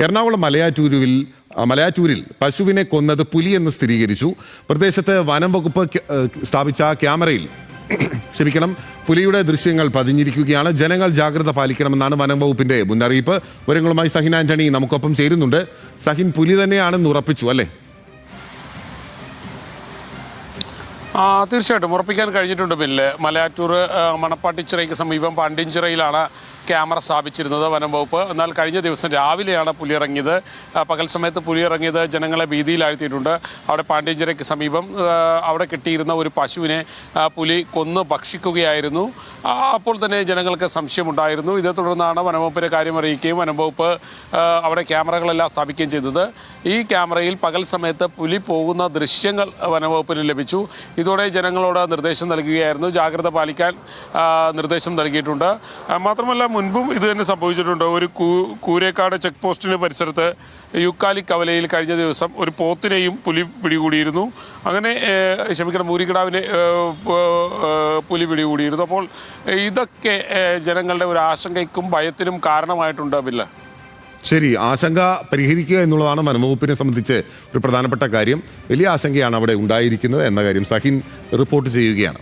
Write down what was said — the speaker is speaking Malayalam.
എറണാകുളം മലയാറ്റൂരിൽ പശുവിനെ കൊന്നത് പുലിയെന്ന് സ്ഥിരീകരിച്ചു. പ്രദേശത്ത് വനം വകുപ്പ് സ്ഥാപിച്ച ക്യാമറയിൽ പുലിയുടെ ദൃശ്യങ്ങൾ പതിഞ്ഞിരിക്കുകയാണ്. ജനങ്ങൾ ജാഗ്രത പാലിക്കണമെന്നാണ് വനം വകുപ്പിന്റെ മുന്നറിയിപ്പ്. വിവരങ്ങളുമായി സഹിൻ ആന്റണി നമുക്കൊപ്പം ചേരുന്നുണ്ട്. സഹിൻ, പുലി തന്നെയാണെന്ന് ഉറപ്പിച്ചു അല്ലേ? തീർച്ചയായിട്ടും ഉറപ്പിക്കാൻ കഴിഞ്ഞിട്ടുണ്ട്. മലയാറ്റൂർ മണപ്പാട്ടിച്ചിറയ്ക്ക് സമീപം പാണ്ടിയഞ്ചിറയിലാണ് ക്യാമറ സ്ഥാപിച്ചിരുന്നത് വനം വകുപ്പ്. എന്നാൽ കഴിഞ്ഞ ദിവസം രാവിലെയാണ് പുലി ഇറങ്ങിയത്. പകൽ സമയത്ത് പുലി ഇറങ്ങിയത് ജനങ്ങളെ ഭീതിയിലാഴ്ത്തിയിട്ടുണ്ട്. അവിടെ പാണ്ടിയഞ്ചിറയ്ക്ക് സമീപം അവിടെ കിട്ടിയിരുന്ന ഒരു പശുവിനെ പുലി കൊന്ന് ഭക്ഷിക്കുകയായിരുന്നു. അപ്പോൾ തന്നെ ജനങ്ങൾക്ക് സംശയമുണ്ടായിരുന്നു. ഇതേ തുടർന്നാണ് വനംവകുപ്പിനെ കാര്യം അറിയിക്കുകയും വനംവകുപ്പ് അവിടെ ക്യാമറകളെല്ലാം സ്ഥാപിക്കുകയും ചെയ്തത്. ഈ ക്യാമറയിൽ പകൽ സമയത്ത് പുലി പോകുന്ന ദൃശ്യങ്ങൾ വനംവകുപ്പിന് ലഭിച്ചു. ഇതോടെ ജനങ്ങളോട് നിർദ്ദേശം നൽകുകയായിരുന്നു, ജാഗ്രത പാലിക്കാൻ നിർദ്ദേശം നൽകിയിട്ടുണ്ട്. മാത്രമല്ല, മുൻപും ഇത് തന്നെ സംഭവിച്ചിട്ടുണ്ട്. ഒരു കൂരേക്കാട് ചെക്ക് പോസ്റ്റിന് പരിസരത്ത് യുക്കാലി കവലയിൽ കഴിഞ്ഞ ദിവസം ഒരു പോത്തിനെയും പുലി പിടികൂടിയിരുന്നു. അങ്ങനെ മൂരിക്കിടാവിനെ പുലി പിടികൂടിയിരുന്നു. അപ്പോൾ ഇതൊക്കെ ജനങ്ങളുടെ ഒരു ആശങ്കയ്ക്കും ഭയത്തിനും കാരണമായിട്ടുണ്ട്. ശരി, ആശങ്ക പരിഹരിക്കുക എന്നുള്ളതാണ് വനംവകുപ്പിനെ സംബന്ധിച്ച് ഒരു പ്രധാനപ്പെട്ട കാര്യം. വലിയ ആശങ്കയാണ് അവിടെ ഉണ്ടായിരിക്കുന്നത് എന്ന കാര്യം സഹിൻ റിപ്പോർട്ട് ചെയ്യുകയാണ്.